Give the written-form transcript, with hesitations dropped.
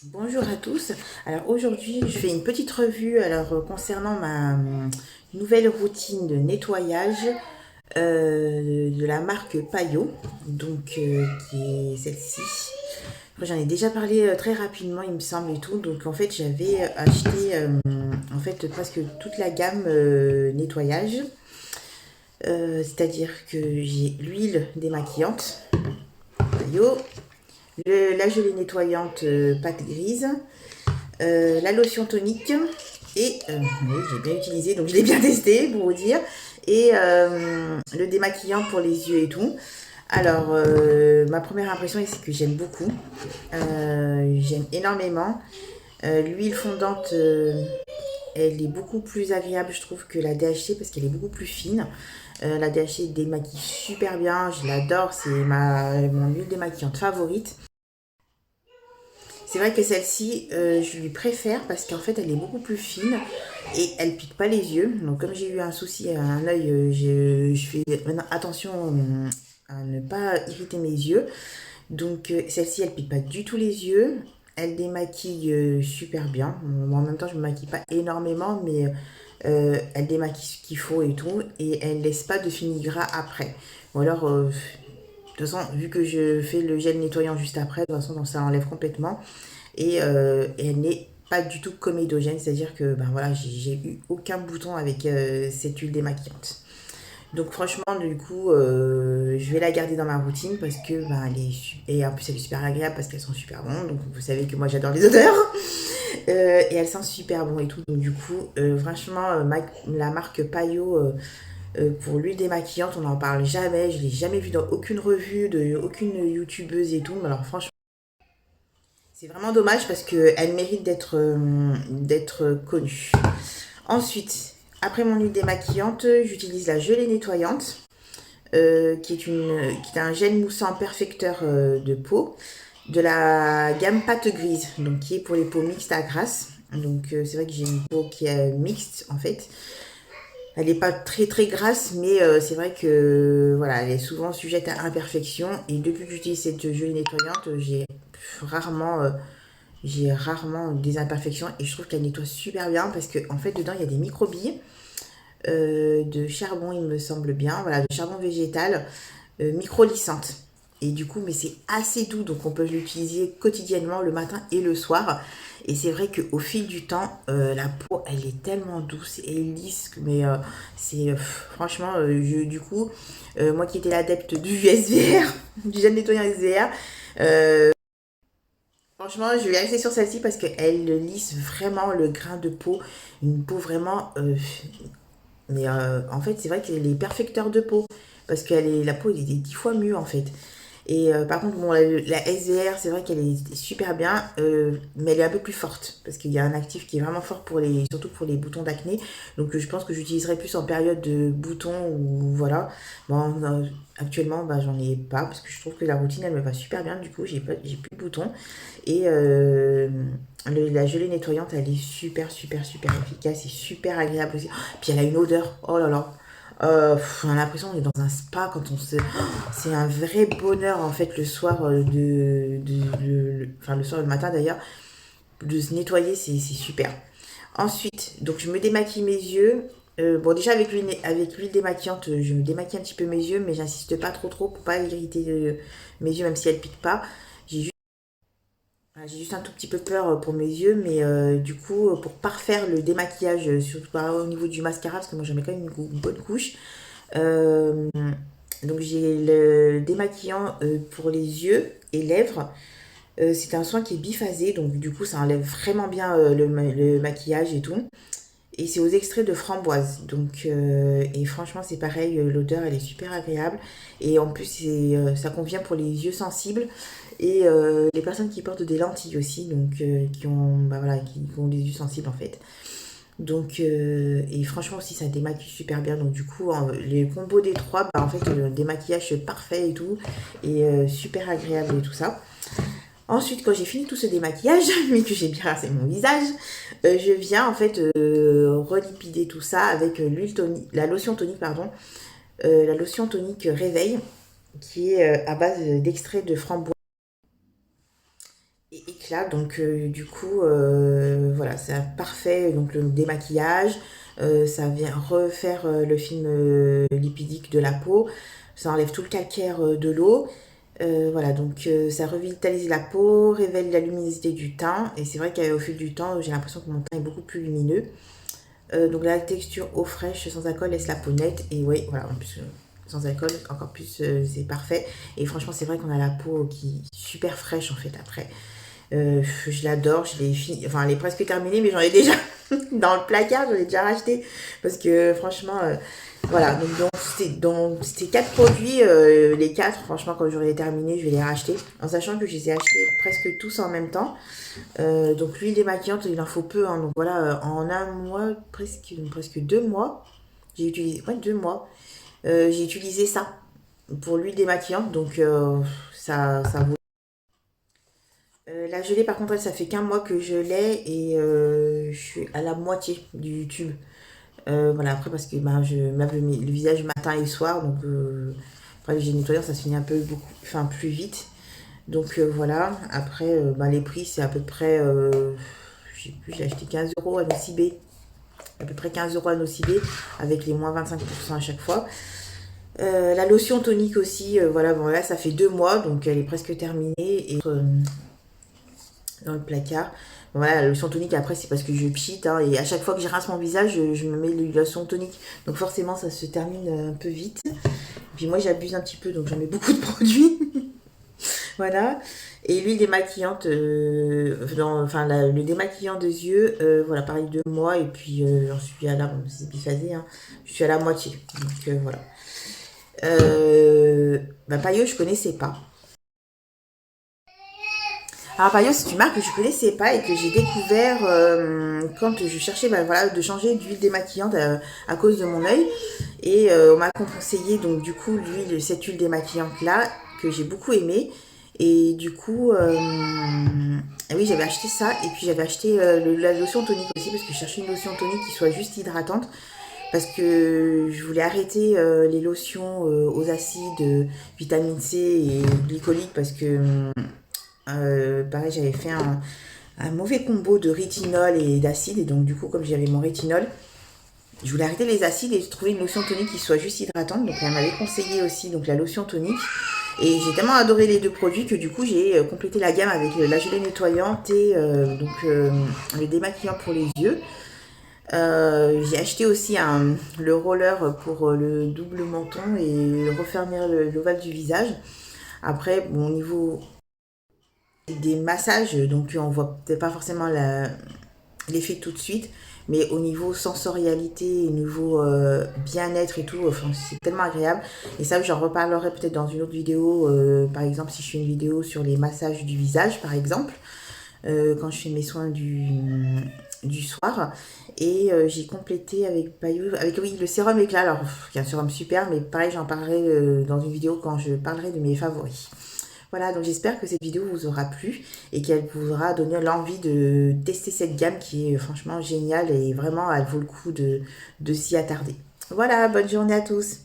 Bonjour à tous. Alors aujourd'hui, je fais une petite revue concernant ma nouvelle routine de nettoyage de la marque Payot, qui est celle-ci. Après, j'en ai déjà parlé très rapidement, il me semble et tout. Donc en fait, j'avais acheté en fait presque toute la gamme nettoyage. C'est-à-dire que j'ai l'huile démaquillante Payot, la gelée nettoyante pâte grise, la lotion tonique et oui, j'ai bien utilisé, donc je l'ai bien testé pour vous dire. Et le démaquillant pour les yeux et tout. Alors, ma première impression, c'est que j'aime beaucoup. J'aime énormément. L'huile fondante, elle est beaucoup plus agréable, je trouve, que la DHC parce qu'elle est beaucoup plus fine. La DHC démaquille super bien, je l'adore, c'est mon huile démaquillante favorite. C'est vrai que celle-ci, je lui préfère parce qu'en fait, elle est beaucoup plus fine et elle pique pas les yeux. Donc, comme j'ai eu un souci à un œil, je fais maintenant attention à ne pas irriter mes yeux. Donc, celle-ci, elle pique pas du tout les yeux. Elle démaquille super bien. Bon, en même temps, je me maquille pas énormément, mais elle démaquille ce qu'il faut et tout. Et elle laisse pas de fini gras après. Ou alors, de toute façon, vu que je fais le gel nettoyant juste après, de toute façon, ça enlève complètement et elle n'est pas du tout comédogène, c'est-à-dire que ben voilà, j'ai eu aucun bouton avec cette huile démaquillante. Donc franchement, du coup, je vais la garder dans ma routine parce que ben, et en plus elle est super agréable parce qu'elles sont super bonnes. Donc vous savez que moi j'adore les odeurs et elles sentent super bon et tout. Donc du coup, franchement, la marque Payot pour l'huile démaquillante, on n'en parle jamais. Je l'ai jamais vu dans aucune revue de aucune youtubeuse et tout. Mais alors franchement, c'est vraiment dommage parce qu'elle mérite d'être connue. Ensuite, après mon huile démaquillante, j'utilise la gelée nettoyante, qui est un gel moussant perfecteur de peau, de la gamme pâte grise, donc qui est pour les peaux mixtes à grasse. Donc c'est vrai que j'ai une peau qui est mixte en fait. Elle n'est pas très très grasse, mais c'est vrai que voilà, elle est souvent sujette à imperfection. Et depuis que j'utilise cette gelée nettoyante, rarement j'ai rarement des imperfections et je trouve qu'elle nettoie super bien parce que en fait dedans il y a des microbilles de charbon il me semble bien, voilà, de charbon végétal micro-lissante. Et du coup, mais c'est assez doux, donc on peut l'utiliser quotidiennement le matin et le soir. Et c'est vrai qu'au fil du temps, la peau, elle est tellement douce et lisse, mais franchement, du coup, moi qui étais l'adepte du SVR, du gel nettoyant SVR, franchement, je vais rester sur celle-ci parce qu'elle lisse vraiment le grain de peau. Une peau vraiment. En fait, c'est vrai qu'elle est perfecteur de peau. Parce que la peau, elle est 10 fois mieux en fait. Et par contre, bon, la SVR, c'est vrai qu'elle est super bien, mais elle est un peu plus forte. Parce qu'il y a un actif qui est vraiment fort surtout pour les boutons d'acné. Donc je pense que j'utiliserai plus en période de boutons ou voilà. Bon, actuellement, bah, j'en ai pas parce que je trouve que la routine, elle me va super bien. Du coup, j'ai plus de boutons. Et la gelée nettoyante, elle est super, super, super efficace et super agréable aussi. Puis elle a une odeur. Oh là là. On a l'impression qu'on est dans un spa quand on se. C'est un vrai bonheur en fait le soir enfin le soir et le matin d'ailleurs de se nettoyer, c'est super. Ensuite, donc je me démaquille mes yeux. Bon déjà avec l'huile démaquillante, je me démaquille un petit peu mes yeux, mais j'insiste pas trop pour pas irriter mes yeux même si elles piquent pas. J'ai juste j'ai juste un tout petit peu peur pour mes yeux, mais du coup, pour parfaire le démaquillage, surtout au niveau du mascara, parce que moi j'en mets quand même une bonne couche, euh, donc j'ai le démaquillant pour les yeux et lèvres. C'est un soin qui est biphasé, donc du coup ça enlève vraiment bien le maquillage et tout. Et c'est aux extraits de framboise. Donc, et franchement, c'est pareil, l'odeur, elle est super agréable. Et en plus, ça convient pour les yeux sensibles et les personnes qui portent des lentilles aussi, donc bah voilà, qui ont des yeux sensibles en fait. Donc, et franchement aussi, ça démaquille super bien. Donc, du coup, les combos des trois, bah, en fait, démaquillage parfait et tout, et super agréable et tout ça. Ensuite, quand j'ai fini tout ce démaquillage, mais que j'ai bien rincé mon visage, je viens en fait relipider tout ça avec la lotion tonique, pardon, la lotion tonique Réveil, qui est à base d'extrait de framboise et cosmétique là. Donc du coup, voilà, c'est parfait. Donc le démaquillage, ça vient refaire le film lipidique de la peau. Ça enlève tout le calcaire de l'eau. Voilà, donc ça revitalise la peau, révèle la luminosité du teint. Et c'est vrai qu'au fil du temps, j'ai l'impression que mon teint est beaucoup plus lumineux. Donc la texture eau fraîche sans alcool laisse la peau nette. Et oui, voilà, en plus, sans alcool, encore plus, c'est parfait. Et franchement, c'est vrai qu'on a la peau qui est super fraîche en fait après. Je l'adore, je l'ai fini, enfin elle est presque terminée, mais j'en ai déjà dans le placard, j'en ai déjà racheté. Parce que franchement, voilà, donc dans ces 4 produits, les 4, franchement, quand j'aurai terminé, je vais les racheter. En sachant que je les ai achetés presque tous en même temps. Donc l'huile démaquillante, il en faut peu, hein. Donc voilà, en un mois, presque 2 mois, j'ai utilisé, ouais, 2 mois, j'ai utilisé ça pour l'huile démaquillante. Donc ça vaut. La gelée, par contre, elle, ça fait qu'un mois que je l'ai et je suis à la moitié du tube. Voilà, après, parce que ben, je me lave le visage matin et soir, donc après, le gel nettoyant, ça se finit un peu beaucoup, enfin, plus vite. Donc voilà, après, ben, les prix, c'est à peu près, je sais plus, j'ai acheté 15 euros à Nocibé, à peu près 15 euros à Nocibé, avec les moins 25% à chaque fois. La lotion tonique aussi, voilà, bon là, ça fait 2 mois, donc elle est presque terminée. Et dans le placard. Bon, voilà, la lotion tonique, après, c'est parce que je pchite, hein, et à chaque fois que je rince mon visage, je me mets de la lotion tonique. Donc forcément, ça se termine un peu vite. Et puis moi, j'abuse un petit peu, donc j'en mets beaucoup de produits. Voilà. Et l'huile démaquillante, enfin le démaquillant des yeux, voilà, pareil 2 mois. Et puis j'en suis à la, bon, c'est biphasé, hein, je suis à la moitié. Donc voilà. Paillot, je connaissais pas. Alors Paillot, c'est une marque que je connaissais pas et que j'ai découvert quand je cherchais, bah, voilà, de changer d'huile démaquillante à cause de mon œil. Et on m'a conseillé donc du coup cette huile démaquillante là que j'ai beaucoup aimée. Et du coup, oui, j'avais acheté ça et puis j'avais acheté la lotion tonique aussi parce que je cherchais une lotion tonique qui soit juste hydratante parce que je voulais arrêter les lotions aux acides, vitamine C et glycolique parce que pareil, j'avais fait un mauvais combo de rétinol et d'acide. Et donc, du coup, comme j'avais mon rétinol, je voulais arrêter les acides et trouver une lotion tonique qui soit juste hydratante. Donc, elle m'avait conseillé aussi donc, la lotion tonique. Et j'ai tellement adoré les deux produits que du coup, j'ai complété la gamme avec la gelée nettoyante et le démaquillant pour les yeux. J'ai acheté aussi le roller pour le double menton et refermer l'ovale du visage. Après, bon, au niveau des massages, donc on voit peut-être pas forcément l'effet tout de suite, mais au niveau sensorialité, au niveau bien-être et tout, enfin, c'est tellement agréable. Et ça, j'en reparlerai peut-être dans une autre vidéo, par exemple si je fais une vidéo sur les massages du visage, par exemple, quand je fais mes soins du soir. Et j'ai complété avec Payot, avec oui, le sérum éclat. Alors, il y a un sérum super, mais pareil, j'en parlerai dans une vidéo quand je parlerai de mes favoris. Voilà, donc j'espère que cette vidéo vous aura plu et qu'elle vous aura donné l'envie de tester cette gamme qui est franchement géniale et vraiment elle vaut le coup de s'y attarder. Voilà, bonne journée à tous.